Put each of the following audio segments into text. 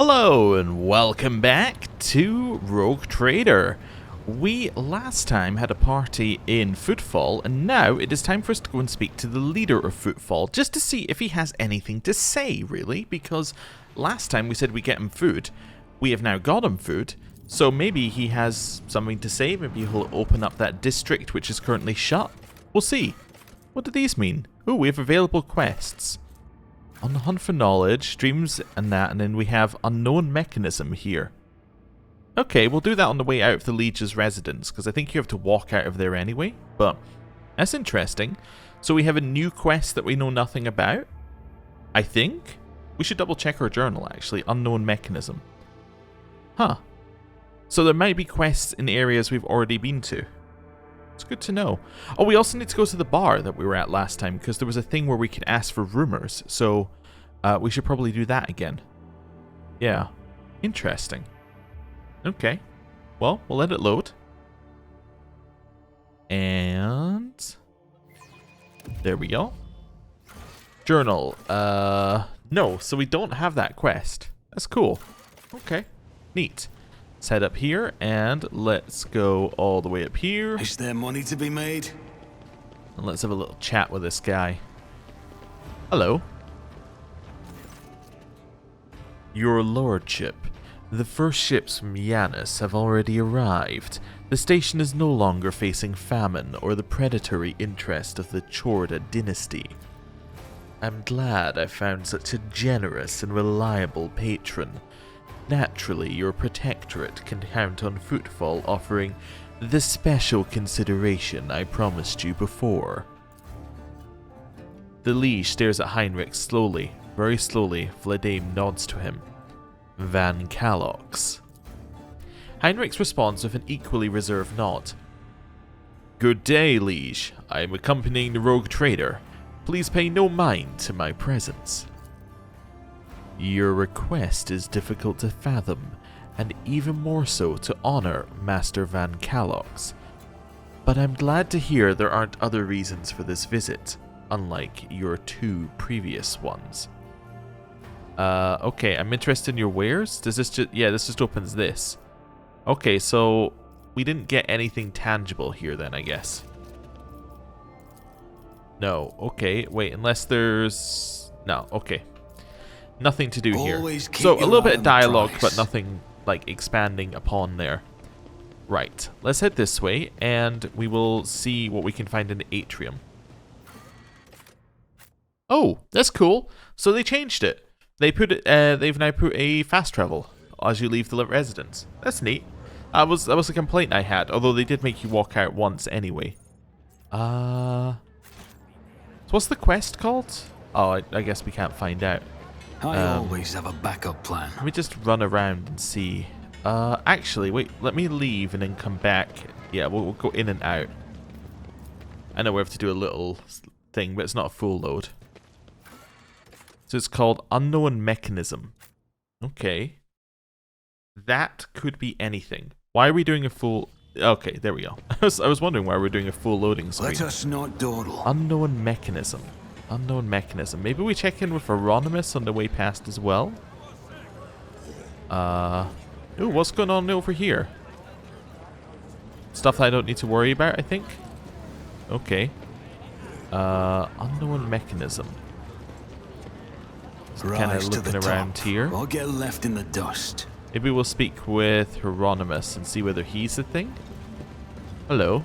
Hello and welcome back to Rogue Trader. We last time had a party in Footfall, and now it is time for us to go and speak to the leader of Footfall, just to see if he has anything to say, really, because last time we said we'd get him food. We have now got him food, so maybe he has something to say. Maybe he'll open up that district which is currently shut. We'll see. What do these mean? Oh, we have available quests. On the hunt for knowledge, dreams and that, and then we have unknown mechanism here. Okay, we'll do that on the way out of the Liege's residence, because I think you have to walk out of there anyway, but that's interesting. So we have a new quest that we know nothing about, I think. We should double check our journal, actually. Unknown mechanism. Huh. So there might be quests in areas we've already been to. It's good to know. Oh, we also need to go to the bar that we were at last time, because there was a thing where we could ask for rumors, so we should probably do that again. Yeah. Interesting. Okay. Well, we'll let it load. And there we go. Journal. No, so we don't have that quest. That's cool. Okay. Neat. Let's head up here and let's go all the way up here. Is there money to be made? And let's have a little chat with this guy. Hello. Your lordship. The first ships from Yanis have already arrived. The station is no longer facing famine or the predatory interest of the Chorda dynasty. I'm glad I found such a generous and reliable patron. Naturally, your protectorate can count on Footfall offering the special consideration I promised you before. The liege stares at Heinrich slowly, very slowly. Vladame nods to him. Van Kalox. Heinrich's responds with an equally reserved nod. Good day, liege. I am accompanying the rogue trader. Please pay no mind to my presence. Your request is difficult to fathom, and even more so to honor Master Van Kalox. But I'm glad to hear there aren't other reasons for this visit, unlike your two previous ones. Okay, I'm interested in your wares. Does this just... yeah, this just opens this. Okay, so we didn't get anything tangible here then, I guess. No, okay, wait, unless there's... no, okay. Nothing to do here. So a little bit of dialogue, but nothing like expanding upon there. Right, let's head this way, and we will see what we can find in the atrium. Oh, that's cool. So they changed it. They put it. They've now put a fast travel as you leave the residence. That's neat. That was a complaint I had. Although they did make you walk out once anyway. So what's the quest called? Oh, I guess we can't find out. I always have a backup plan. Let me just run around and see. Actually, wait. Let me leave and then come back. Yeah, we'll go in and out. I know we have to do a little thing, but it's not a full load. So it's called Unknown Mechanism. Okay. That could be anything. Why are we doing a full... okay, there we go. I was wondering why we're doing a full loading screen. Let us not dawdle. Unknown Mechanism. Unknown mechanism. Maybe we check in with Hieronymus on the way past as well. Ooh, what's going on over here? Stuff I don't need to worry about, I think. Okay. Unknown mechanism. Kind of looking around here. I'll get left in the dust. Maybe we'll speak with Hieronymus and see whether he's the thing. Hello.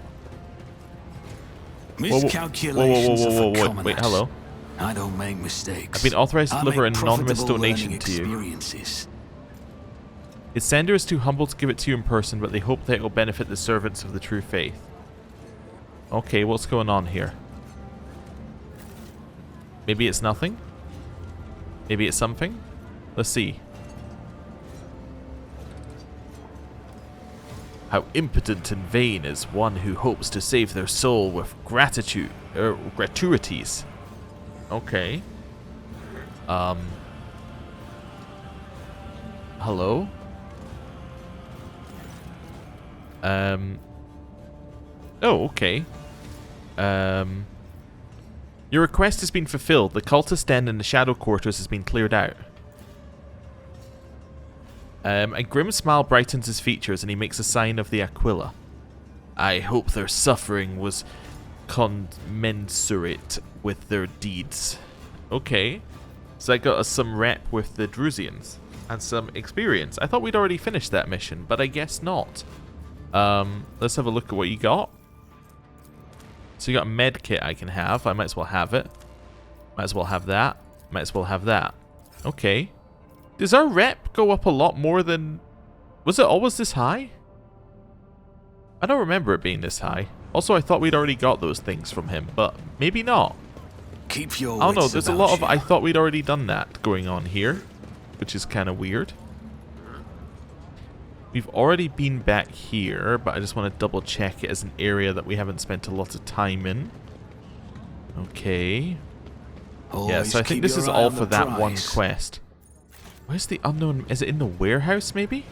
Miscalculations are for commoners. Wait, hello. I don't make mistakes. I've been authorized to deliver an anonymous donation to you. Its sender is too humble to give it to you in person, but they hope that it will benefit the servants of the true faith. Okay, what's going on here? Maybe it's nothing? Maybe it's something? Let's see. How impotent and vain is one who hopes to save their soul with gratuities. Okay. Hello? Oh, okay. Your request has been fulfilled. The cultist den in the shadow quarters has been cleared out. A grim smile brightens his features and he makes a sign of the Aquila. I hope their suffering was commensurate with their deeds. Okay. So I got us some rep with the Drusians and some experience. I thought we'd already finished that mission, but I guess not. Let's have a look at what you got. So you got a med kit I can have. I might as well have it. Might as well have that. Might as well have that. Okay. Does our rep go up a lot more than... Was it always this high? I don't remember it being this high. Also, I thought we'd already got those things from him, but maybe not. Keep your I don't know, wits there's a about lot of... you. I thought we'd already done that going on here, which is kind of weird. We've already been back here, but I just want to double check it as an area that we haven't spent a lot of time in. Okay. Yeah, Always so I think keep this your is eye all on for the that one prize. quest. Where's the unknown... Is it in the warehouse, maybe?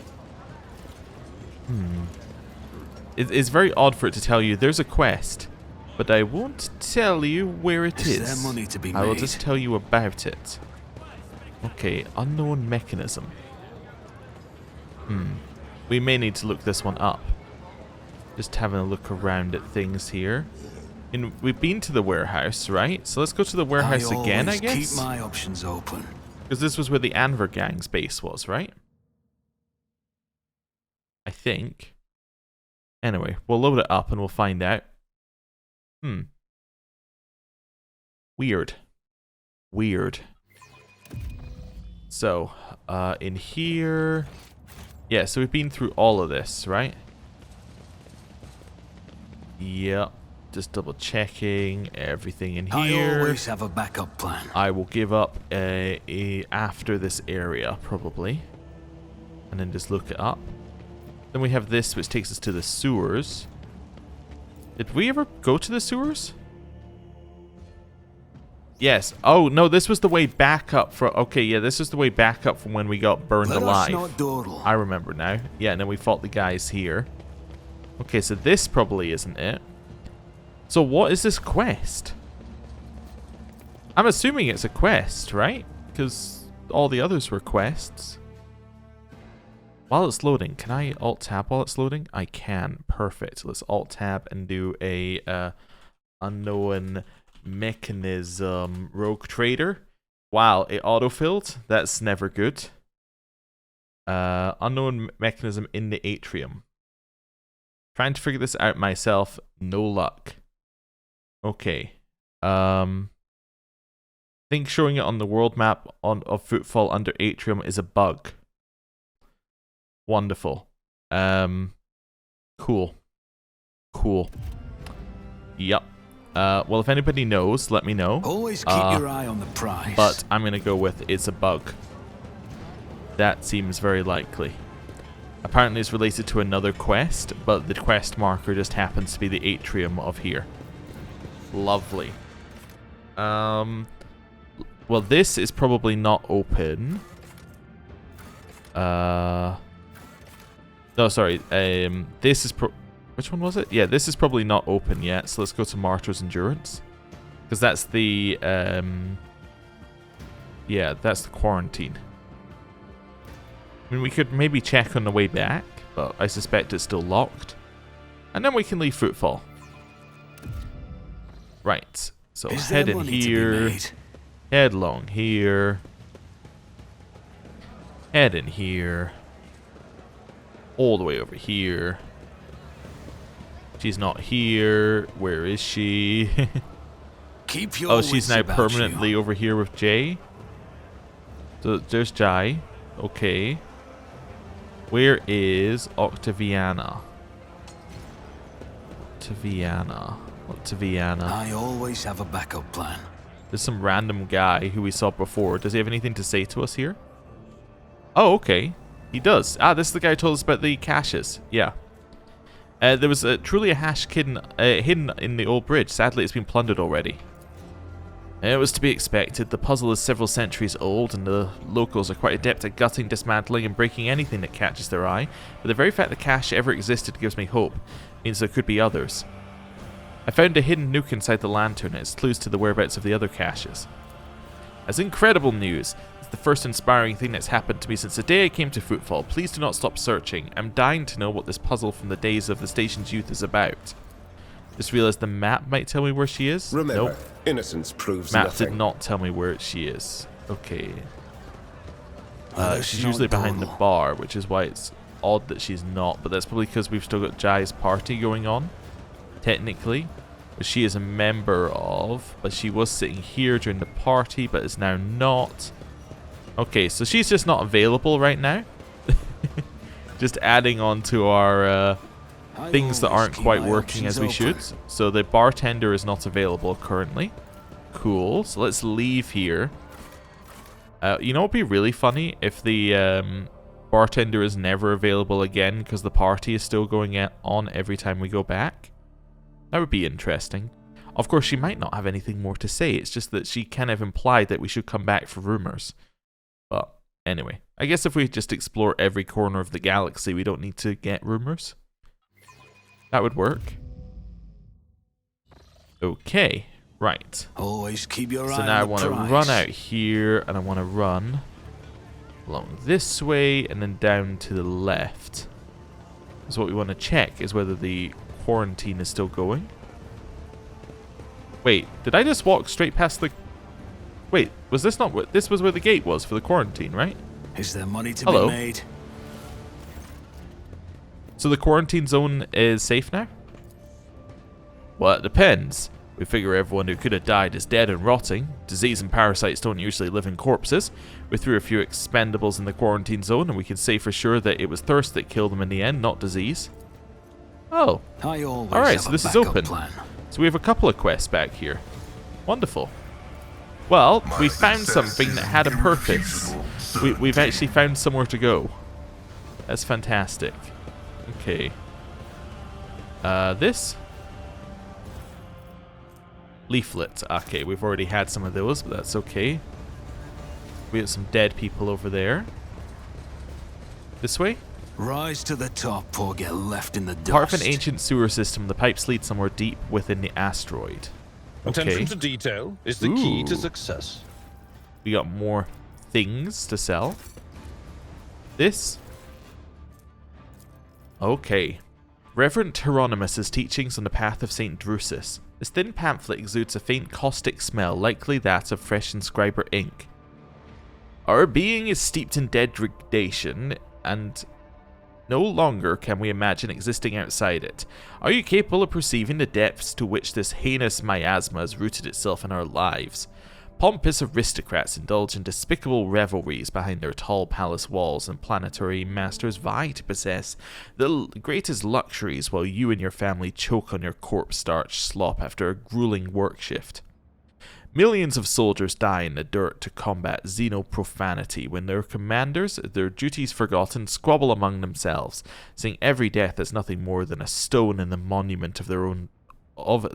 It's very odd for it to tell you there's a quest, but I won't tell you where it is. Is there money to be I will made? just tell you about it. Okay, unknown mechanism. We may need to look this one up. Just having a look around at things here. And we've been to the warehouse, right? So let's go to the warehouse again, I always guess? keep my options open. Because this was where the Anver Gang's base was, right? I think. Anyway, we'll load it up and we'll find out. Weird. Weird. So, in here... Yeah, so we've been through all of this, right? Yep. Just double checking everything in I here. always have a backup plan. I will give up after this area, probably. And then just look it up. Then we have this, which takes us to the sewers. Did we ever go to the sewers? Yes. Oh, no, this was the way back up for... Okay, yeah, this is the way back up from when we got burned Let us alive. not dawdle. I remember now. Yeah, and then we fought the guys here. Okay, so this probably isn't it. So what is this quest? I'm assuming it's a quest, right? Because all the others were quests. While it's loading, can I alt-tab while it's loading? I can. Perfect. Let's alt-tab and do a unknown mechanism rogue trader. Wow, it autofilled? That's never good. Unknown mechanism in the atrium. Trying to figure this out myself. No luck. Okay. I think showing it on the world map of Footfall under atrium is a bug. Wonderful. Cool. Cool. Yep. Well, if anybody knows, let me know. Always keep your eye on the prize. But I'm going to go with it's a bug. That seems very likely. Apparently it's related to another quest, but the quest marker just happens to be the atrium of here. Lovely. Well, this is probably not open. No, sorry. This is which one was it? Yeah, this is probably not open yet. So let's go to Martyr's Endurance, because that's the yeah, that's the quarantine. I mean, we could maybe check on the way back, but I suspect it's still locked. And then we can leave Footfall. Right. So Is head there in money to be here. made? Head along here. Head in here. All the way over here. She's not here. Where is she? Keep your Oh, she's wits now about permanently you. over here with Jay. So there's Jai. Okay. Where is Octaviana? Octaviana. I always have a backup plan. There's some random guy who we saw before. Does he have anything to say to us here? Oh, okay. He does. Ah, this is the guy who told us about the caches. Yeah. There was truly a hash hidden in the old bridge. Sadly, it's been plundered already. It was to be expected. The puzzle is several centuries old, and the locals are quite adept at gutting, dismantling, and breaking anything that catches their eye. But the very fact the cache ever existed gives me hope. It means there could be others. I found a hidden nuke inside the lantern, and it's clues to the whereabouts of the other caches. As incredible news, the It's the first inspiring thing that's happened to me since the day I came to Footfall. Please do not stop searching. I'm dying to know what this puzzle from the days of the station's youth is about. Just realized the map might tell me where she is. Remember, Nope. innocence proves Map nothing. did not tell me where she is. Okay. There's She's no usually behind the portal. bar, which is why it's odd that she's not. But that's probably because we've still got Jai's party going on, technically. Which she is a member of. But she was sitting here during the party, but is now not. Okay, so she's just not available right now. Just adding on to our things that aren't quite working as we should. So the bartender is not available currently. Cool. So let's leave here. You know what would be really funny? If the bartender is never available again because the party is still going on every time we go back. That would be interesting. Of course, she might not have anything more to say. It's just that she kind of implied that we should come back for rumors. But anyway, I guess if we just explore every corner of the galaxy, we don't need to get rumors. That would work. Okay, right. Always keep your eye So now I on the want to prize. run out here, and I want to run along this way, and then down to the left. So what we want to check is whether the quarantine is still going. Wait, did I just walk straight past the... Wait, was this not what... This was where the gate was for the quarantine, right? Is there money to Hello. be made? So the quarantine zone is safe now? Well, it depends. We figure everyone who could have died is dead and rotting. Disease and parasites don't usually live in corpses. We threw a few expendables in the quarantine zone, and we can say for sure that it was thirst that killed them in the end, not disease. Oh. I always Alright, have so a this is backup open. plan. So we have a couple of quests back here. Wonderful. Well, we found something that had a purpose. We've actually found somewhere to go. That's fantastic. Okay. This? Leaflet. Okay, we've already had some of those, but that's okay. We have some dead people over there. This way? Rise to the top or get left in the dust. Part of an ancient sewer system, the pipes lead somewhere deep within the asteroid. Attention Okay. to detail is the key to Ooh. success. We got more things to sell. This? Okay. Reverend Hieronymus's teachings on the path of St. Drusus. This thin pamphlet exudes a faint caustic smell, likely that of fresh inscriber ink. Our being is steeped in degradation, and no longer can we imagine existing outside it. Are you capable of perceiving the depths to which this heinous miasma has rooted itself in our lives? Pompous aristocrats indulge in despicable revelries behind their tall palace walls, and planetary masters vie to possess the greatest luxuries while you and your family choke on your corpse-starch slop after a grueling work shift. Millions of soldiers die in the dirt to combat xenoprofanity when their commanders, their duties forgotten, squabble among themselves, seeing every death as nothing more than a stone in the monument of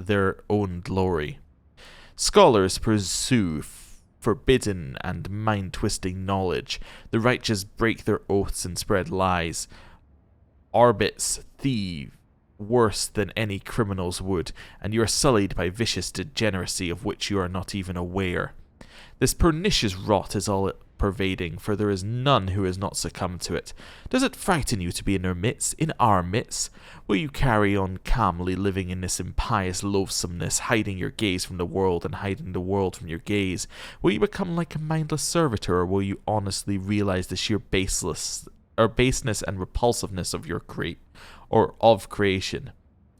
their own glory. Scholars pursue forbidden and mind-twisting knowledge. The righteous break their oaths and spread lies. Arbits thieve worse than any criminals would, and you are sullied by vicious degeneracy of which you are not even aware. This pernicious rot is all-pervading, for there is none who has not succumbed to it. Does it frighten you to be in our midst? Will you carry on calmly living in this impious loathsomeness, hiding your gaze from the world and hiding the world from your gaze? Will you become like a mindless servitor, or will you honestly realize the sheer baseness and repulsiveness of your creation?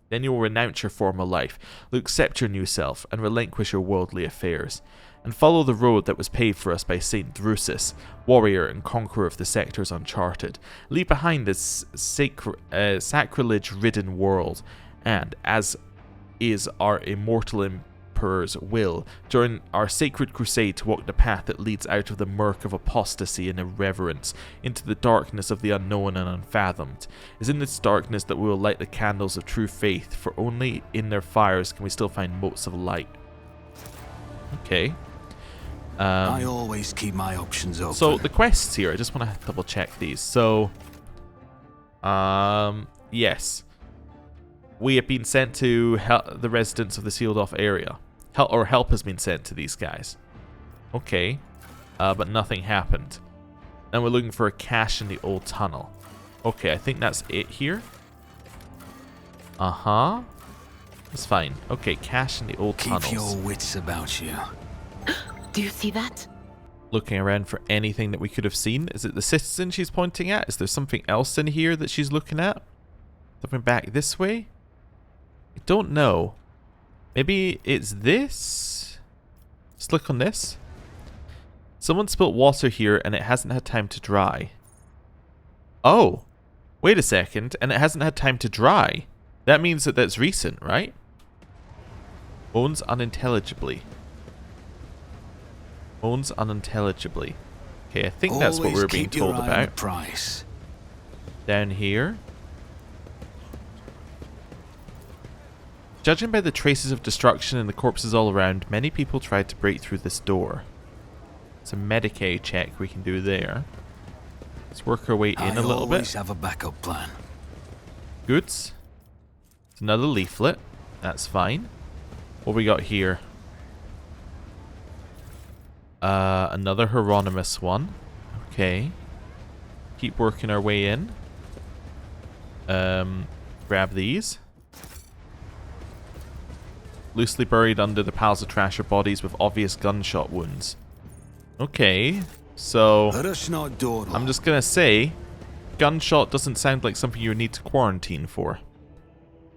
Then you will renounce your former life, accept your new self, and relinquish your worldly affairs, and follow the road that was paved for us by St. Drusus, warrior and conqueror of the sectors uncharted. Leave behind this sacrilege-ridden world, and, as is our immortal Emperor's will, join our sacred crusade to walk the path that leads out of the murk of apostasy and irreverence into the darkness of the unknown and unfathomed. It is in this darkness that we will light the candles of true faith, for only in their fires can we still find motes of light. Okay. I always keep my options open. So the quests here, I just want to double check these. So, yes. We have been sent to the residents of the sealed off area. Help has been sent to these guys. Okay. but nothing happened. And we're looking for a cache in the old tunnel. Okay, I think that's it here. Uh-huh. That's fine. Okay, cache in the old tunnels. Keep your wits about you. Do you see that? Looking around for anything that we could have seen. Is it the citizen she's pointing at? Is there something else in here that she's looking at? Something back this way? I don't know. Maybe it's this? Let's look on this. Someone spilt water here and it hasn't had time to dry. Oh, wait a second. And it hasn't had time to dry. That means that that's recent, right? Moans unintelligibly. Moans unintelligibly. Okay, I think that's what we were being told about. Price. Down here. Judging by the traces of destruction and the corpses all around, many people tried to break through this door. It's a Medicaid check we can do there. Let's work our way in a little bit. I always have a backup plan. Goods. It's another leaflet. That's fine. What we got here? Another Hieronymus one. Okay. Keep working our way in. Grab these. Loosely buried under the piles of trash are bodies with obvious gunshot wounds. Okay, so Let us not dawdle. I'm just gonna say, gunshot doesn't sound like something you need to quarantine for.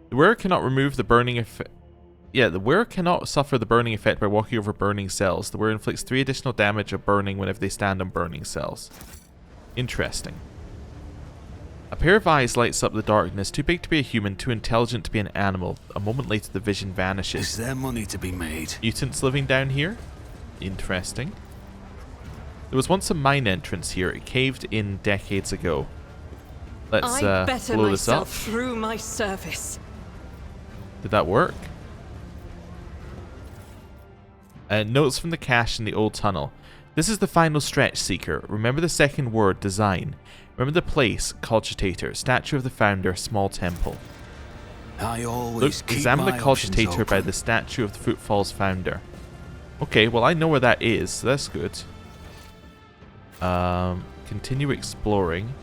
The wearer cannot remove the burning effect. Yeah, the wearer cannot suffer the burning effect by walking over burning cells. The wearer inflicts 3 additional damage of burning whenever they stand on burning cells. Interesting. A pair of eyes lights up the darkness, too big to be a human, too intelligent to be an animal. A moment later the vision vanishes. Is there money to be made? Mutants living down here? Interesting. There was once a mine entrance here. It caved in decades ago. Let's I better blow this up. myself through my service. Did that work? Notes from the cache in the old tunnel. This is the final stretch, Seeker. Remember the second word, design. Remember the place, cogitator, statue of the founder, small temple. I always Look, keep examine the my options cogitator by open. the statue of the Footfall's founder. Okay, well I know where that is, so that's good. Continue exploring.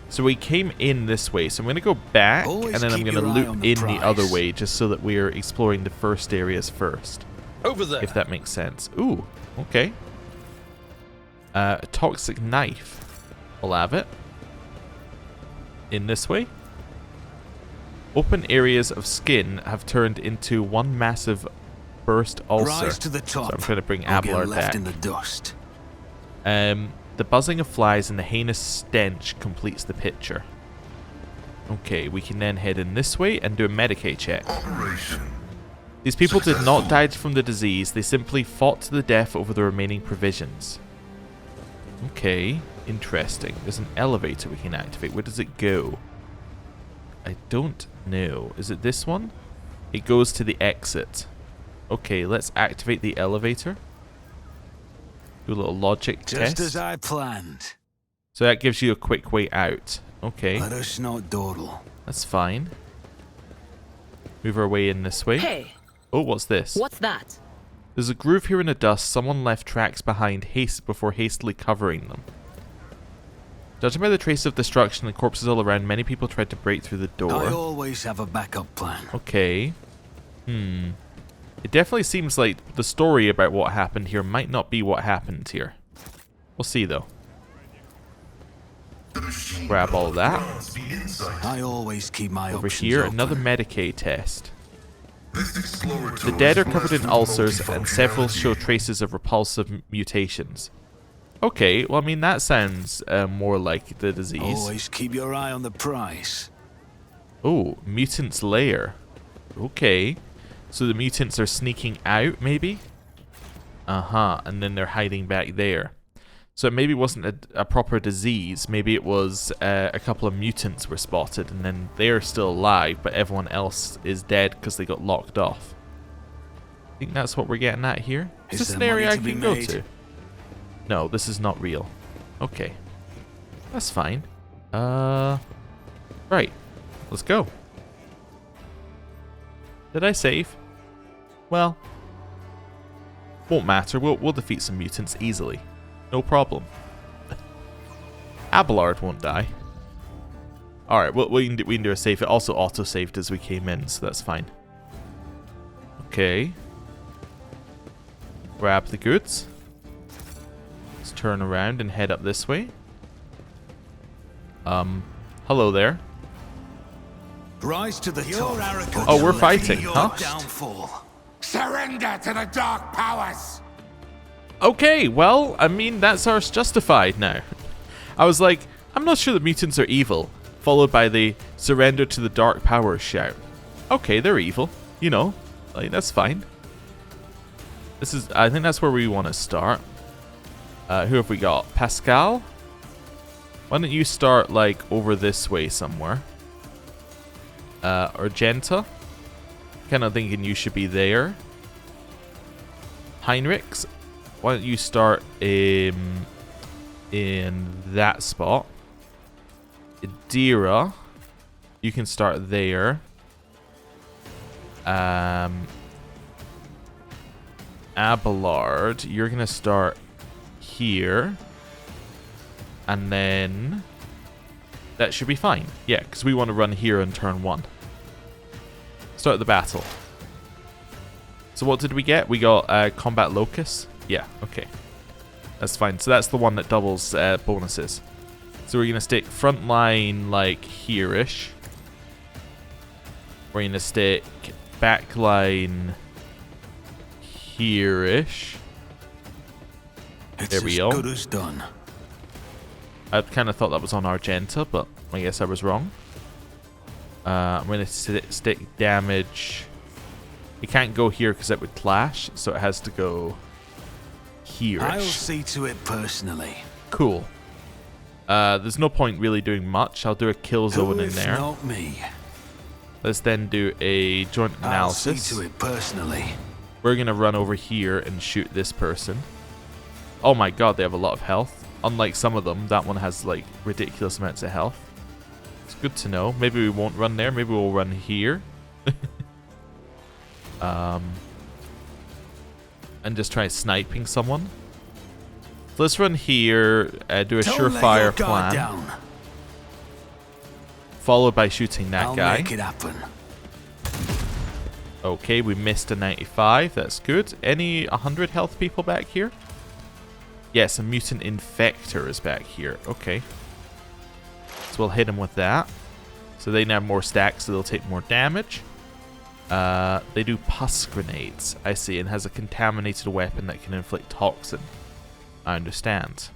So we came in this way, so I'm going to go back, Always and then I'm keep going to your eye loop on the in the other prize. way, just so that we're exploring the first areas first. Over there. If that makes sense. Ooh, okay. A toxic knife. We'll have it. In this way. Open areas of skin have turned into one massive burst ulcer. Rise to the top. So I'm trying to bring or get Abelard left back. in the dust. The buzzing of flies and the heinous stench completes the picture. Okay, we can then head in this way and do a Medicaid check. These people did not die from the disease, they simply fought to the death over the remaining provisions. Okay, interesting. There's an elevator we can activate. Where does it go? I don't know. Is it this one? It goes to the exit. Okay, let's activate the elevator. Do a little logic Just test. as I planned. So that gives you a quick way out. Okay, Let us not dawdle. that's fine. Move our way in this way. Hey, Oh, what's this? what's that? There's a groove here in the dust. Someone left tracks behind before hastily covering them. Judging by the trace of destruction and corpses all around, many people tried to break through the I door. always have a backup plan. Okay. It definitely seems like the story about what happened here might not be what happened here. We'll see, though. Grab all that. I always keep my Over options here, open. another Medicaid test. The dead are covered in ulcers, and several show traces of repulsive mutations. Okay, well, I mean, that sounds more like the disease. Always keep your eye on the prize. Oh, mutant's lair. Okay. So the mutants are sneaking out, maybe? Uh-huh, and then they're hiding back there. So it maybe wasn't a proper disease. Maybe it was a couple of mutants were spotted, and then they're still alive, but everyone else is dead because they got locked off. I think that's what we're getting at here. Is this an there area I money to be can go made? to? No, this is not real. Okay. That's fine. Right. Let's go. Did I save? Well, won't matter. We'll defeat some mutants easily. No problem. Abelard won't die. Alright, well, we can do a save. It also auto-saved as we came in, so that's fine. Okay. Grab the goods. Let's turn around and head up this way. Hello there. Rise to the top. Oh, we're fighting, huh? Downfall. Surrender to the dark powers! Okay, well, I mean, that's ours justified now. I was like, I'm not sure that mutants are evil, followed by the surrender to the dark powers shout. Okay, they're evil, you know, like, that's fine. I think that's where we want to start. Who have we got? Pascal? Why don't you start, like, over this way somewhere? Argenta? Kind of thinking you should be there. Heinrichs? Why don't you start in that spot? Adira, you can start there. Abelard, you're gonna start here, and then that should be fine. Yeah, because we want to run here on turn 1. Start the battle. So what did we get? We got combat locus. Yeah, okay. That's fine. So that's the one that doubles bonuses. So we're going to stick front line like here-ish. We're going to stick back line here-ish. There we go. It's as good as done. I kind of thought that was on Argenta, but I guess I was wrong. I'm going to stick damage. It can't go here because it would clash, so it has to go here. I'll see to it personally. Cool. There's no point really doing much. I'll do a kill zone in there. Not me. Let's then do a joint analysis. I'll see to it personally. We're going to run over here and shoot this person. Oh my god, they have a lot of health. Unlike some of them, that one has like ridiculous amounts of health. It's good to know. Maybe we won't run there. Maybe we'll run here. And just try sniping someone. So let's run here, do a surefire plan. Down. Followed by shooting that guy. Make it happen. Okay, we missed a 95. That's good. Any 100 health people back here? Yes, a mutant infector is back here. Okay. So we'll hit him with that. So they now have more stacks, so they'll take more damage. They do pus grenades, I see, and has a contaminated weapon that can inflict toxin. I understand.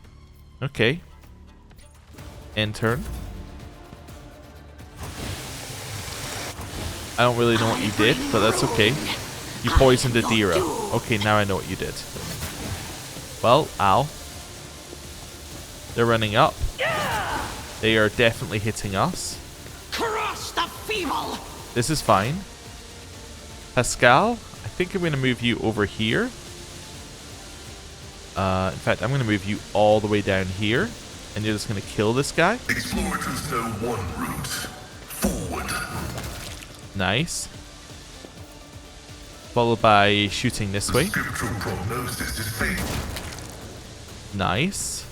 Okay. End turn. I don't really know what you did, but that's okay. You poisoned Adira. Okay, now I know what you did. Well, ow. They're running up. They are definitely hitting us. Crush the feeble! This is fine. Pascal, I think I'm going to move you over here. In fact, I'm going to move you all the way down here. And you're just going to kill this guy. Explore to zone 1 route. Forward. Nice. Followed by shooting this way. Scriptural prognosis is faithful. Nice.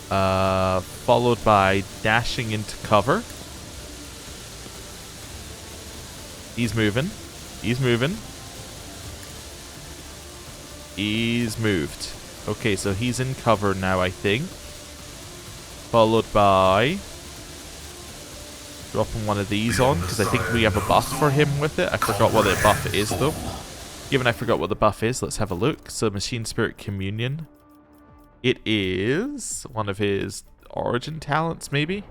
Followed by dashing into cover. He's moving. He's moving. He's moved. Okay, so he's in cover now, I think. Followed by dropping one of these on, because I think we have a buff for him with it. I forgot what the buff is, though. Given I forgot what the buff is, let's have a look. So, Machine Spirit Communion. It is one of his origin talents, maybe?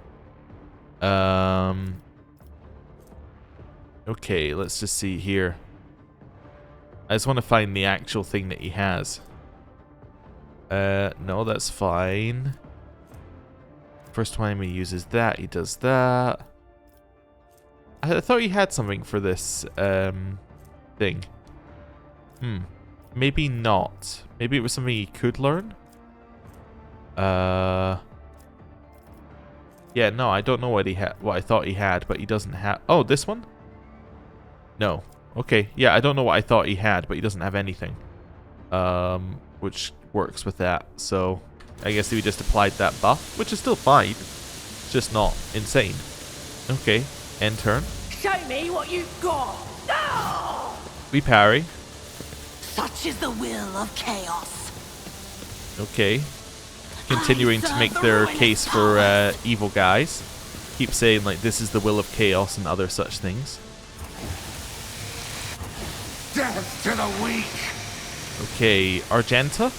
Okay, let's just see here. I just want to find the actual thing that he has. No, that's fine. First time he uses that, he does that. I thought he had something for this thing. Maybe not. Maybe it was something he could learn. Yeah, no, I don't know what he had. What I thought he had, but he doesn't have. Oh, this one? No. Okay. Yeah, I don't know what I thought he had, but he doesn't have anything. Which works with that. So I guess we just applied that buff, which is still fine. It's just not insane. Okay, end turn. Show me what you've got. No! We parry. Such is the will of chaos. Okay. Continuing to make their case for evil guys. Keep saying like this is the will of chaos and other such things. Death to the weak! Okay, Argenta.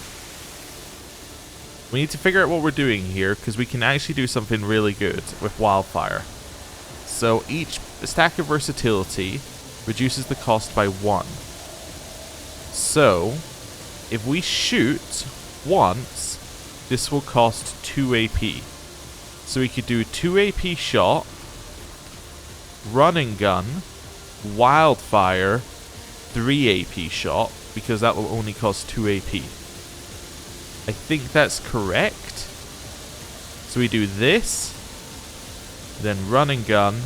We need to figure out what we're doing here, because we can actually do something really good with Wildfire. So each stack of versatility reduces the cost by 1. So, if we shoot once, this will cost 2 AP. So we could do 2 AP shot, run and gun, Wildfire, 3 AP shot, because that will only cost 2 AP. I think that's correct. So we do this, then run and gun.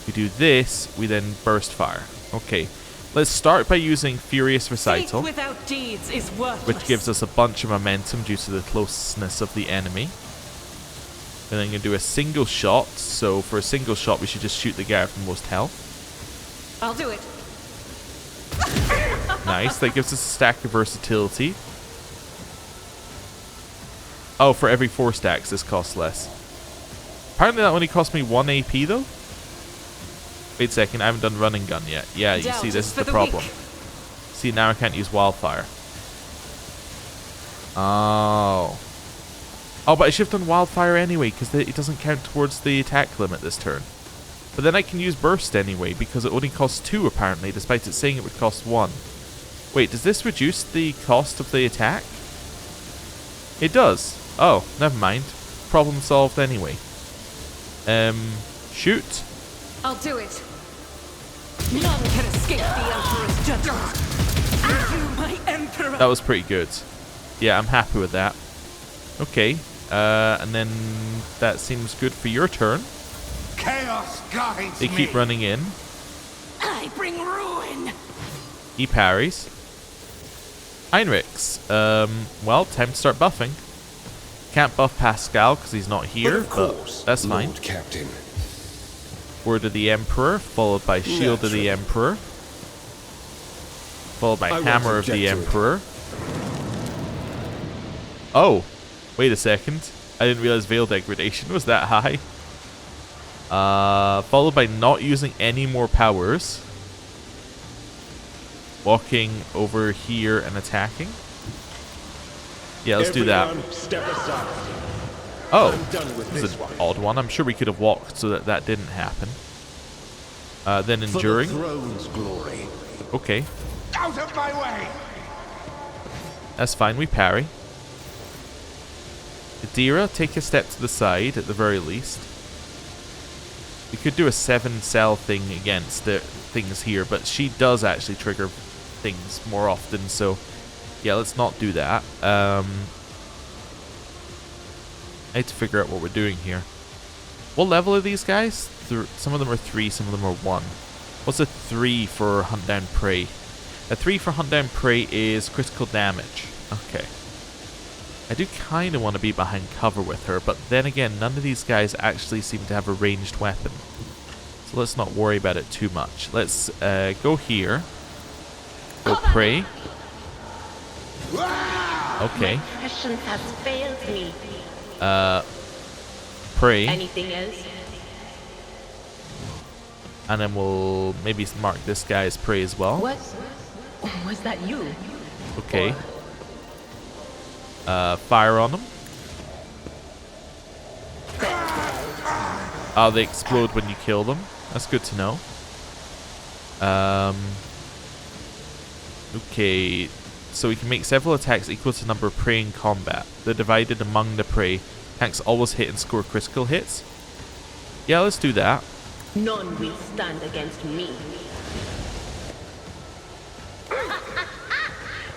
We do this, we then burst fire. Okay, let's start by using Furious Recital, Faith without deeds is worthless. which gives us a bunch of momentum due to the closeness of the enemy. And then I'm going to do a single shot, so for a single shot we should just shoot the guy with the most health. I'll do it. Nice, that gives us a stack of versatility. Oh, for every 4 stacks this costs less. Apparently that only cost me 1 AP though. Wait a second, I haven't done run and gun yet. Yeah, you see, this is the problem. See, now I can't use Wildfire. Oh. Oh, but I should have done Wildfire anyway, because it doesn't count towards the attack limit this turn. But then I can use Burst anyway, because it only costs 2 apparently, despite it saying it would cost 1. Wait, does this reduce the cost of the attack? It does. Oh, never mind. Problem solved anyway. Shoot. I'll do it. None can escape the Emperor's judgment. You, my Emperor. That was pretty good. Yeah, I'm happy with that. Okay. And then that seems good for your turn. Chaos guides They keep me. running in. I bring ruin. He parries. Heinrichs. Well, time to start buffing. Can't buff Pascal because he's not here, Of course, that's fine. Lord Captain. Word of the Emperor, followed by Shield of the Emperor. Followed by I won't Hammer of the object to it. Emperor. Oh, wait a second. I didn't realize Veil Degradation was that high. Followed by not using any more powers. Walking over here and attacking. Yeah, let's do that. Step aside. Oh, I'm done with this is this an one. odd one. I'm sure we could have walked so that that didn't happen. Then For the enduring. throne's glory. Okay, Out of my way! that's fine. We parry. Adira, take a step to the side at the very least. We could do a 7-cell thing against the things here, but she does actually trigger things more often, so yeah, let's not do that. I need to figure out what we're doing here. What level are these guys? Some of them are 3, some of them are 1. What's a 3 for Hunt Down Prey? A 3 for Hunt Down Prey is critical damage. Okay. I do kind of want to be behind cover with her, but then again, none of these guys actually seem to have a ranged weapon. So let's not worry about it too much. Let's go here. Go Prey. Okay. Passion has failed me. Prey. Anything else? And then we'll maybe mark this guy as Prey as well. What? Was that you? Okay. Fire on them. Oh, they explode when you kill them. That's good to know. Okay. So we can make several attacks equal to the number of prey in combat. They're divided among the prey. Tanks always hit and score critical hits. Yeah, let's do that. None will stand against me.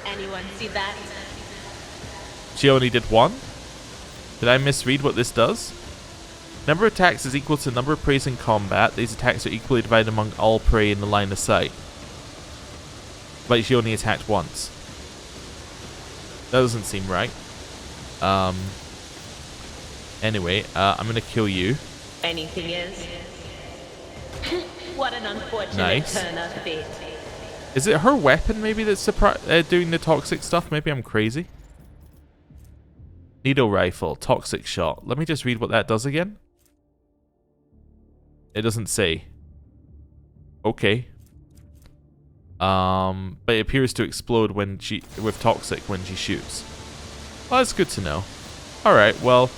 Anyone see that? She only did 1. Did I misread what this does? Number of attacks is equal to the number of preys in combat. These attacks are equally divided among all prey in the line of sight. But she only attacked once. That doesn't seem right. Anyway, I'm gonna kill you. Anything is? What an unfortunate Nice. turn of fate. Is it her weapon maybe that's doing the toxic stuff? Maybe I'm crazy. Needle rifle, toxic shot. Let me just read what that does again. It doesn't say. Okay. But it appears to explode when with toxic when she shoots. Well, that's good to know. Alright, well,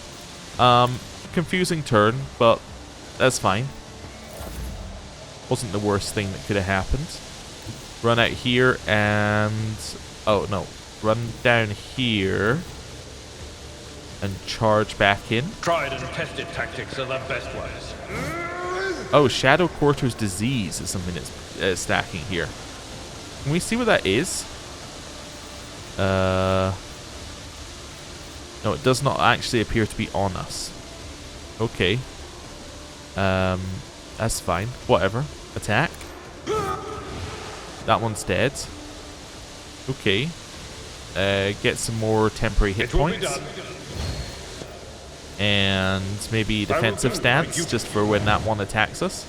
confusing turn, but that's fine. Wasn't the worst thing that could have happened. Run out here and... oh, no. Run down here and charge back in. Tried and tested tactics are the best ones. Oh, Shadow Quarter's Disease is something that's stacking here. Can we see what that is? No, it does not actually appear to be on us. Okay. That's fine. Whatever. Attack. That one's dead. Okay. Get some more temporary hit points. And maybe defensive stance, just for when that one attacks us.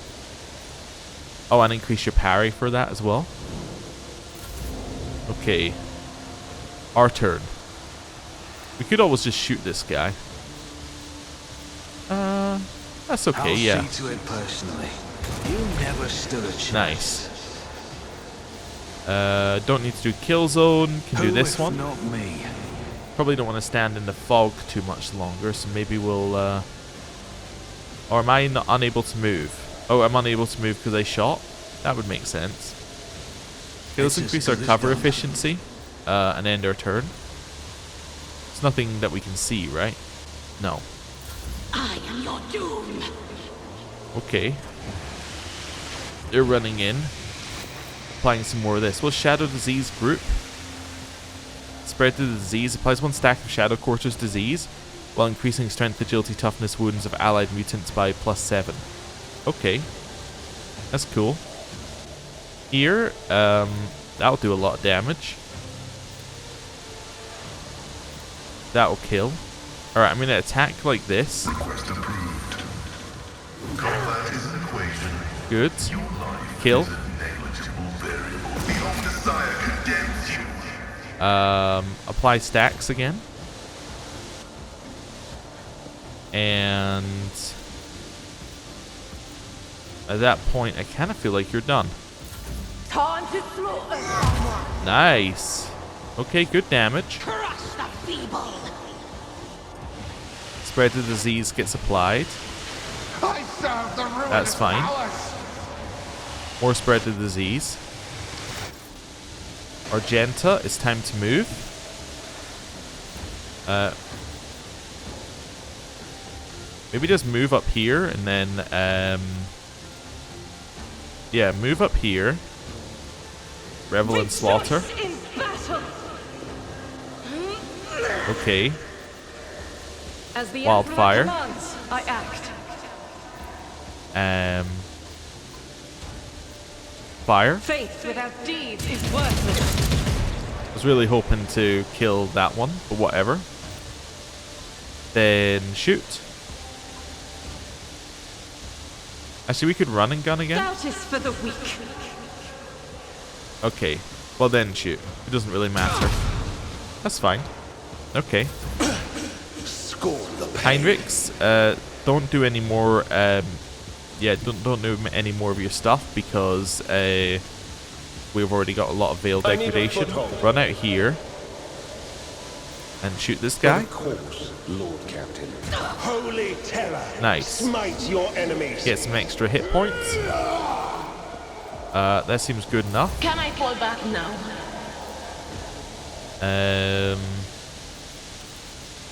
Oh, and increase your parry for that as well. Okay. Our turn. We could always just shoot this guy. That's okay, yeah. I'll see to it personally. You never stood a chance. Nice. Don't need to do kill zone. Can do this one. Not me. Probably don't want to stand in the fog too much longer, so maybe we'll... or am I not unable to move? Oh, I'm unable to move because I shot? That would make sense. Okay, let's increase our cover efficiency and end our turn. It's nothing that we can see, right? No. I am your doom. Okay. They're running in. Applying some more of this. Well, Shadow Disease group. Spread the disease. Applies one stack of Shadow Quarter's Disease while increasing strength, agility, toughness, wounds of allied mutants by +7. Okay. That's cool. Here, that'll do a lot of damage. That'll kill. Alright, I'm going to attack like this. Request approved. Combat is an equation. Good. Your life Kill. is a negligible variable. The own desire condemns you. Apply stacks again. And at that point, I kind of feel like you're done. Time to slaughter someone. Nice. Okay, good damage. Crush the feeble. Spread the disease gets applied. I serve the ruinous That's fine. powers. More spread the disease. Argenta, it's time to move. Maybe just move up here and then, yeah, move up here. Revel and Slaughter. Rejoice in battle. Okay. As the Wildfire. Emperor commands, I act. Fire. Faith without deeds is worthless. I was really hoping to kill that one, but whatever. Then shoot. Actually, we could run and gun again. Doubt is for the weak. Okay. Well, then shoot. It doesn't really matter. That's fine. Okay. Heinrichs, don't do any more. Yeah, don't do any more of your stuff because we've already got a lot of veil degradation. Run out here and shoot this guy. Of course, Lord Captain. Holy terror. Nice. Smite your enemies. Get some extra hit points. That seems good enough. Can I fall back now?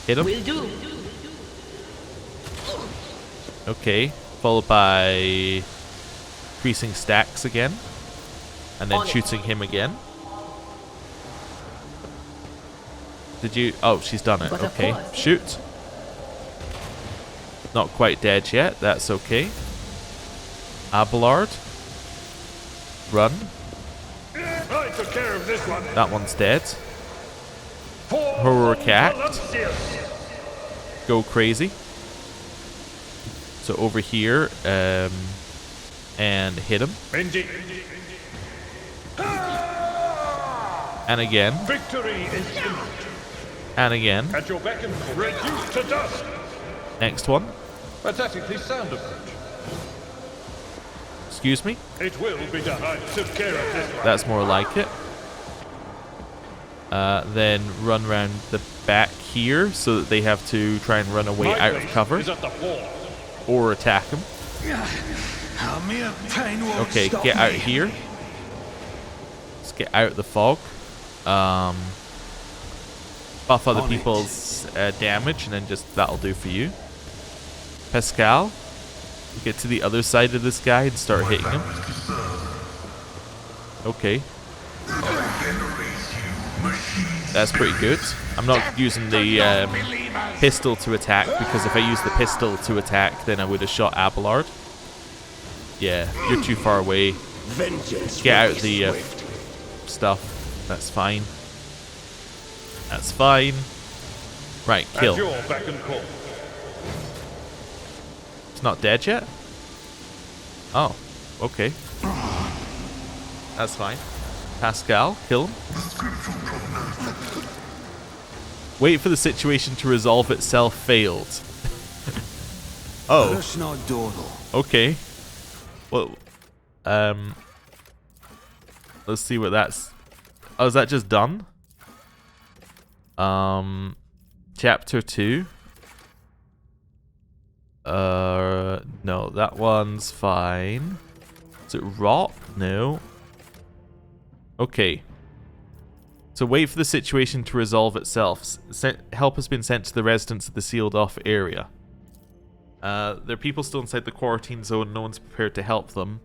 Hit him. Will do. Okay. Followed by increasing stacks again. And then shooting him again. Did you... oh, she's done it. But of Okay. course. Shoot. Not quite dead yet. That's okay. Abelard. Run. I took care of this one. That one's dead. horror cat. Go crazy. So over here, and hit him. Indeed. And again. Victory is imminent. And again. At your beck and call. Reduced to dust. Next one. Pathetically sound approach. Excuse me. It will be done. I took care of this one. That's more like it. Then run around the back here so that they have to try and run away out of cover. Is at the wall. Or attack him. Okay, get out here. Let's get out of the fog. Buff other people's damage, and then just that'll do for you. Pascal, get to the other side of this guy and start hitting him. Okay. That's pretty good. I'm not using the pistol to attack, because if I use the pistol to attack, then I would have shot Abelard. Yeah, you're too far away. Get out the stuff. That's fine. That's fine. Right, kill. At your beck and call. It's not dead yet? Oh, okay. That's fine. Pascal, kill him. Wait for the situation to resolve itself. Failed. Oh. Okay. Well, let's see what that's. Oh, is that just done? Chapter 2. No, that one's fine. Is it rot? No. Okay. So wait for the situation to resolve itself. Help has been sent to the residents of the sealed off area. There are people still inside the quarantine zone. No one's prepared to help them.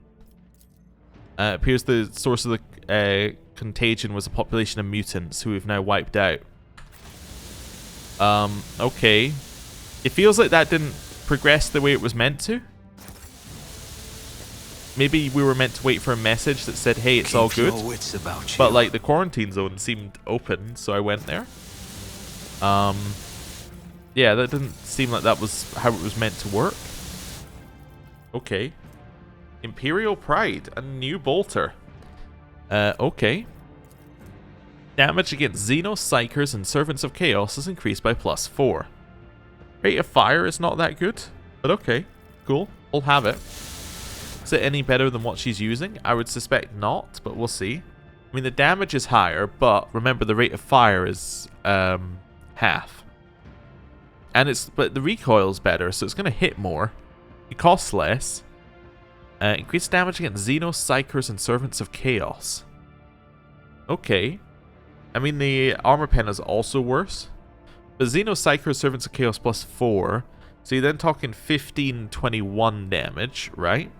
Appears the source of the contagion was a population of mutants who we've now wiped out. Okay. It feels like that didn't progress the way it was meant to. Maybe we were meant to wait for a message that said, hey, it's all good. But like the quarantine zone seemed open, so I went there. Yeah, that didn't seem like that was how it was meant to work. Okay. Imperial Pride, a new bolter. Okay. Damage against Xenos, Psychers, and Servants of Chaos is increased by +4. Rate of fire is not that good, but okay. Cool. We'll have it. Is it any better than what she's using? I would suspect not, but we'll see. I mean, the damage is higher, but remember the rate of fire is half. And but the recoil is better, so it's going to hit more. It costs less. Increased damage against Xenos, Psychers, and Servants of Chaos. Okay. I mean, the armor pen is also worse. But Xenos, Psychers, Servants of Chaos +4. So you're then talking 15, 21 damage, right?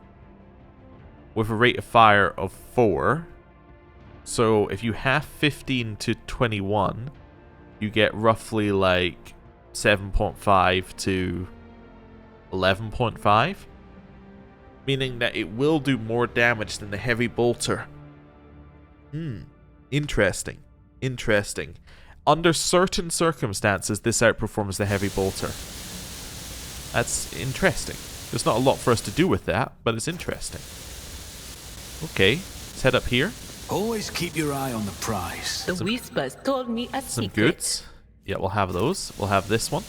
With a rate of fire of 4. So if you have 15 to 21, you get roughly like 7.5 to 11.5. Meaning that it will do more damage than the heavy bolter. Interesting. Interesting. Under certain circumstances, this outperforms the heavy bolter. That's interesting. There's not a lot for us to do with that, but it's interesting. Okay, let's head up here. Always keep your eye on the prize. The whispers told me a Some secret. goods. Yeah, we'll have those. We'll have this one.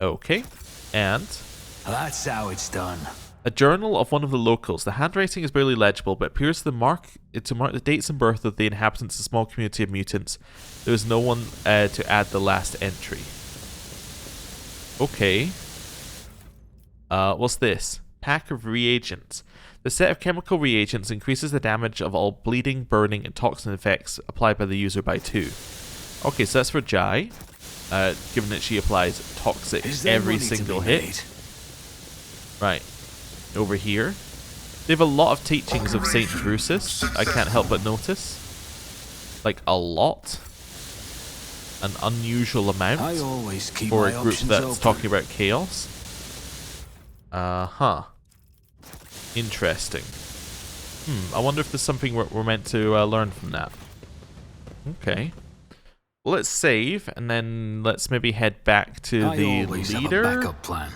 Okay. And That's how it's done. a journal of one of the locals. The handwriting is barely legible, but appears to mark the dates and birth of the inhabitants of a small community of mutants. There is no one to add the last entry. Okay. What's this? Pack of reagents. The set of chemical reagents increases the damage of all bleeding, burning, and toxin effects applied by the user by 2. Okay, so that's for Jai. Given that she applies toxic every single hit. Right. Over here. They have a lot of teachings of Saint Drusus. I can't help but notice. Like, a lot. An unusual amount. I always keep for a my group options that's open. talking about chaos. Interesting. I wonder if there's something we're meant to learn from that. Okay. let's save, and then let's maybe head back to I the always leader. have a backup plan.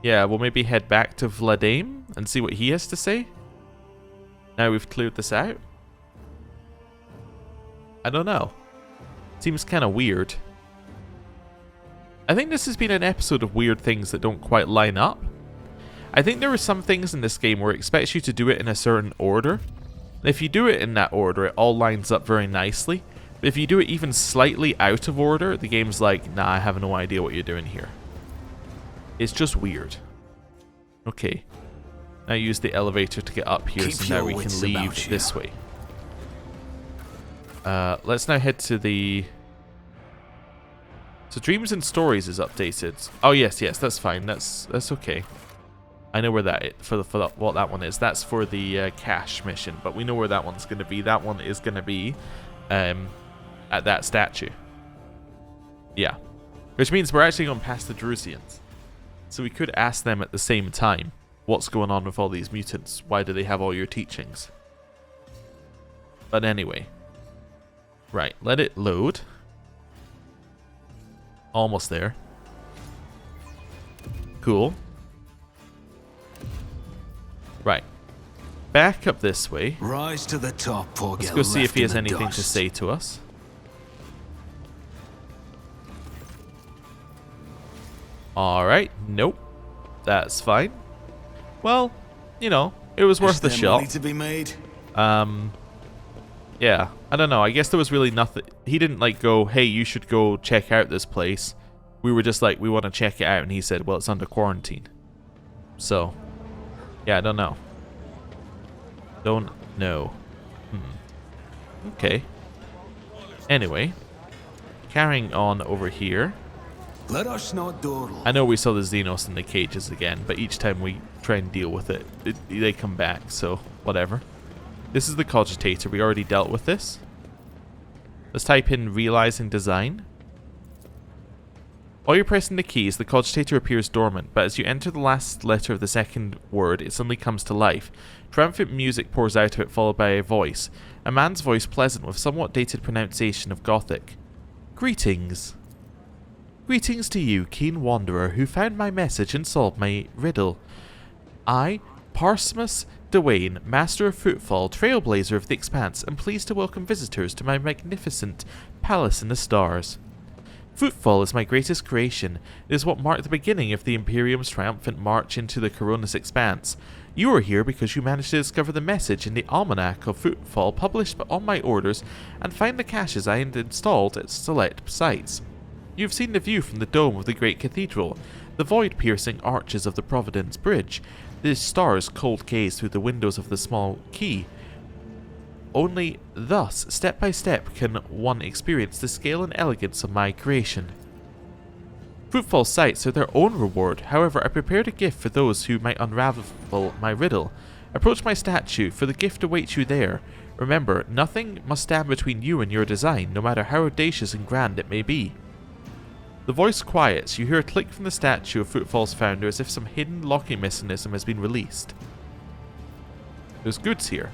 Yeah, we'll maybe head back to Vladimir and see what he has to say. Now we've cleared this out. I don't know. Seems kind of weird. I think this has been an episode of weird things that don't quite line up. I think there are some things in this game where it expects you to do it in a certain order. And if you do it in that order, it all lines up very nicely. But if you do it even slightly out of order, the game's like, nah, I have no idea what you're doing here. It's just weird. Okay. Now use the elevator to get up here, Keep so now we your can wits leave about you. this way. Let's now head to the... So Dreams and Stories is updated. Oh yes, that's fine. That's okay. I know where that for what that one is. That's for the cash mission, but we know where that one's going to be. That one is going to be at that statue. Yeah, which means we're actually going past the Drusians, so we could ask them at the same time, what's going on with all these mutants? Why do they have all your teachings? But anyway, right, let it load. Almost there. Cool. Right. Back up this way. Rise to the top or Let's get go see if left he has in the anything to dust. say to us. Alright. Nope. That's fine. Well, you know, it was worth the Is there money shot. to be made? Yeah, I don't know. I guess there was really nothing. He didn't like go, hey, you should go check out this place. We were just like, we want to check it out. And he said, well, it's under quarantine. So, yeah, I don't know. Don't know. Okay. Anyway, carrying on over here. Let us not dawdle. I know we saw the Xenos in the cages again, but each time we try and deal with it, they come back, so whatever. This is the Cogitator. We already dealt with this. Let's type in Realizing Design. While you're pressing the keys, the Cogitator appears dormant, but as you enter the last letter of the second word, it suddenly comes to life. Triumphant music pours out of it, followed by a voice. A man's voice, pleasant, with somewhat dated pronunciation of Gothic. Greetings. Greetings to you, keen wanderer, who found my message and solved my riddle. I, Parsimus Dwayne, Master of Footfall, Trailblazer of the Expanse, am pleased to welcome visitors to my magnificent palace in the stars. Footfall is my greatest creation. It is what marked the beginning of the Imperium's triumphant march into the Koronus Expanse. You are here because you managed to discover the message in the Almanac of Footfall published on my orders and find the caches I had installed at select sites. You have seen the view from the dome of the great cathedral, the void-piercing arches of the Providence Bridge, the stars' cold gaze through the windows of the small quay. Only thus, step by step, can one experience the scale and elegance of my creation. Footfall sites are their own reward. However, I prepared a gift for those who might unravel my riddle. Approach my statue, for the gift awaits you there. Remember, nothing must stand between you and your design, no matter how audacious and grand it may be. The voice quiets. You hear a click from the statue of Footfall's founder as if some hidden locking mechanism has been released. There's goods here.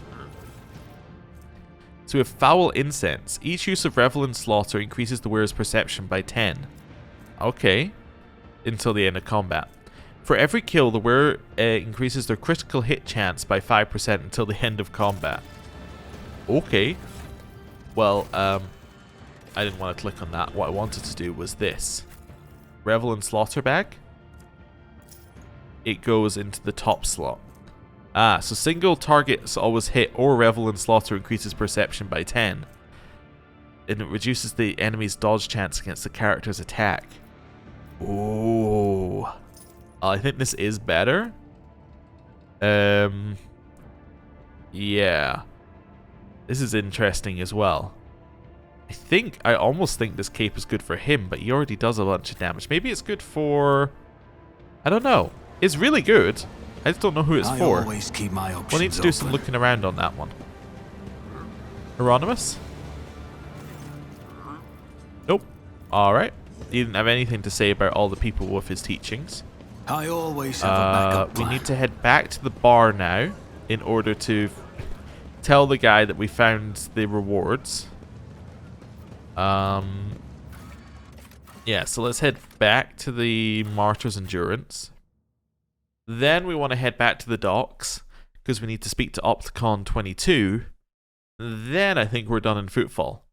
So we have Foul Incense. Each use of Revel and Slaughter increases the wearer's perception by 10. Okay. Until the end of combat. For every kill, the wearer increases their critical hit chance by 5% until the end of combat. Okay. Well, I didn't want to click on that. What I wanted to do was this. Revel and Slaughter bag. It goes into the top slot. Ah, so single targets always hit or Revel and Slaughter increases perception by 10. And it reduces the enemy's dodge chance against the character's attack. Ooh. I think this is better. Yeah. This is interesting as well. I almost think this cape is good for him, but he already does a bunch of damage. Maybe it's good for... I don't know. It's really good. I just don't know who it's for. Always keep my options We'll need to do some looking around on that one. Hieronymus? Nope. Alright. He didn't have anything to say about all the people with his teachings. I always have a backup plan. We need to head back to the bar now in order to tell the guy that we found the rewards. Yeah, so let's head back to the Martyr's Endurance. Then we want to head back to the docks, because we need to speak to Opticon 22. Then I think we're done in Footfall.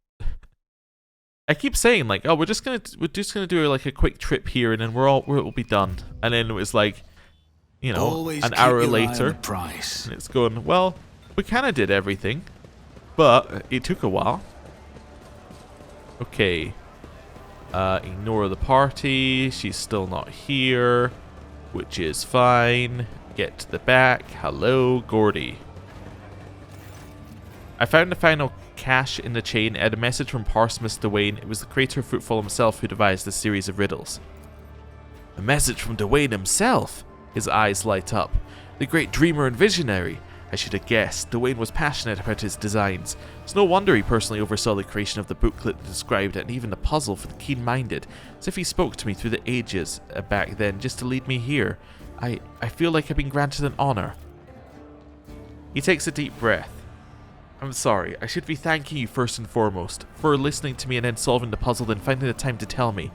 I keep saying like, oh, we're just gonna do like a quick trip here, and then we'll be done. And then it was like, you know, Always an keep hour your eye on later, the price. and it's going, well, we kind of did everything, but it took a while. Okay. Ignore the party. She's still not here, which is fine. Get to the back. Hello, Gordy. I found the final cache in the chain and a message from Parsmus Dwayne. It was the creator of Footfall himself who devised this series of riddles. A message from Dwayne himself? His eyes light up. The great dreamer and visionary. I should have guessed. Dwayne was passionate about his designs. It's no wonder he personally oversaw the creation of the booklet that described it and even the puzzle for the keen-minded. As if he spoke to me through the ages back then just to lead me here. I feel like I've been granted an honor. He takes a deep breath. I'm sorry. I should be thanking you first and foremost for listening to me and then solving the puzzle, then finding the time to tell me.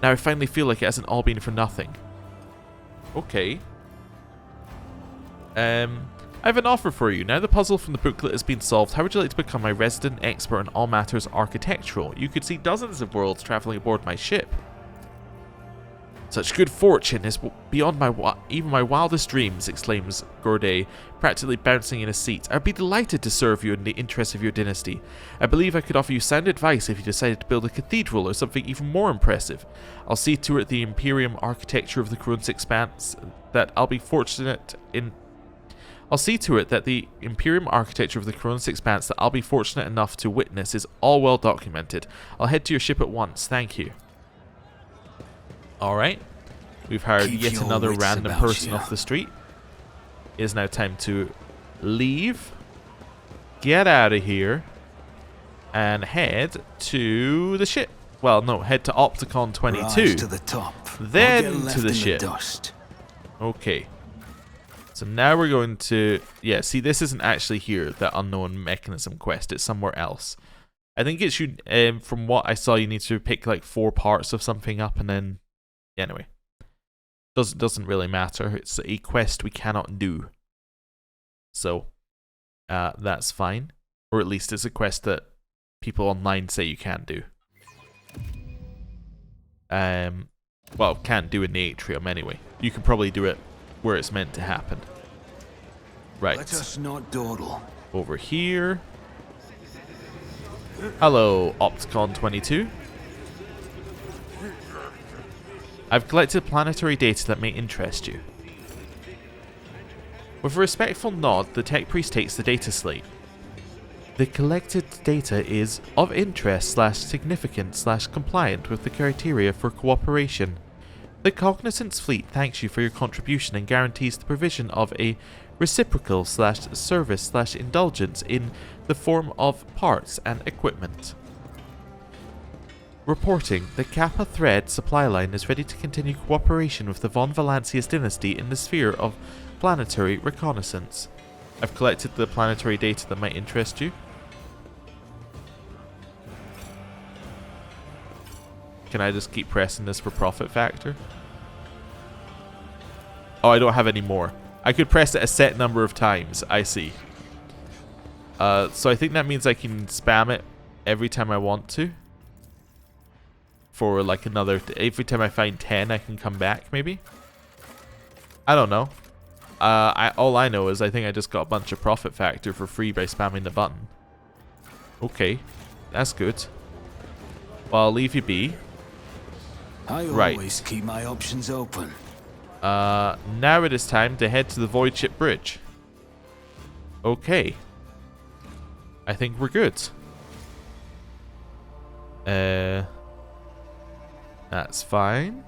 Now I finally feel like it hasn't all been for nothing. Okay. I have an offer for you. Now the puzzle from the booklet has been solved, how would you like to become my resident expert on all matters architectural? You could see dozens of worlds traveling aboard my ship. Such good fortune is beyond even my wildest dreams, exclaims Gorday, practically bouncing in his seat. I'd be delighted to serve you in the interest of your dynasty. I believe I could offer you sound advice if you decided to build a cathedral or something even more impressive. I'll see to it the Imperium architecture of the Koronus Expanse that I'll be fortunate in... I'll see to it that the Imperium architecture of the Koronus Expanse that I'll be fortunate enough to witness is all well documented. I'll head to your ship at once. Thank you. Alright. We've hired yet another random person off the street. It is now time to leave. Get out of here. And head to the ship. Well, no, head to Opticon 22. Rise to the top. Then to the ship. Okay. So now we're going to... Yeah, see, this isn't actually here, that unknown mechanism quest. It's somewhere else. I think it should... from what I saw, you need to pick like 4 parts of something up and then... Anyway. Doesn't really matter. It's a quest we cannot do. So, that's fine. Or at least it's a quest that people online say you can't do. Well, can't do in the atrium anyway. You can probably do it where it's meant to happen. Right. Let us not dawdle. Over here. Hello, Opticon 22. I've collected planetary data that may interest you. With a respectful nod, the tech priest takes the data slate. The collected data is of interest / significant / compliant with the criteria for cooperation. The Cognizance Fleet thanks you for your contribution and guarantees the provision of a reciprocal / service / indulgence in the form of parts and equipment. Reporting, the Kappa Thread supply line is ready to continue cooperation with the Von Valancius dynasty in the sphere of planetary reconnaissance. I've collected the planetary data that might interest you. Can I just keep pressing this for profit factor? Oh, I don't have any more. I could press it a set number of times. I see. So I think that means I can spam it every time I want to. For like another... Every time I find 10, I can come back, maybe? I don't know. All I know is I think I just got a bunch of profit factor for free by spamming the button. Okay. That's good. Well, I'll leave you be. I always keep my options open. Now it is time to head to the voidship bridge. Okay. I think we're good. That's fine.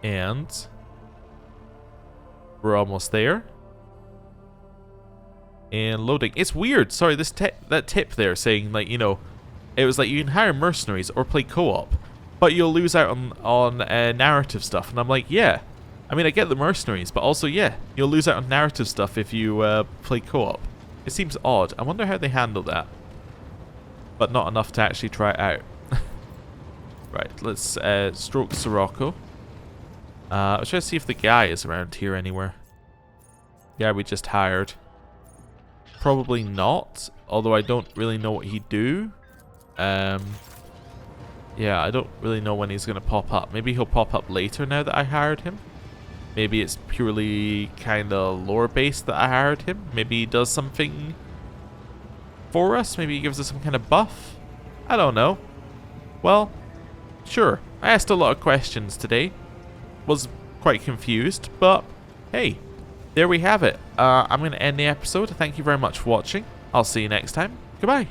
And we're almost there. And loading. It's weird. Sorry, that tip there saying, like, you know, it was like you can hire mercenaries or play co-op, but you'll lose out on narrative stuff. And I'm like, yeah. I mean, I get the mercenaries, but also, yeah, you'll lose out on narrative stuff if you play co-op. It seems odd. I wonder how they handle that. but not enough to actually try it out. Right, let's stroke Sirocco. I'll try to see if the guy is around here anywhere. Yeah, we just hired. Probably not, although I don't really know what he'd do. Yeah, I don't really know when he's going to pop up. Maybe he'll pop up later now that I hired him. Maybe it's purely kind of lore-based that I hired him. Maybe he does something for us. Maybe he gives us some kind of buff. I don't know. Well, sure. I asked a lot of questions today. Was quite confused, but hey, there we have it. I'm going to end the episode. Thank you very much for watching. I'll see you next time. Goodbye.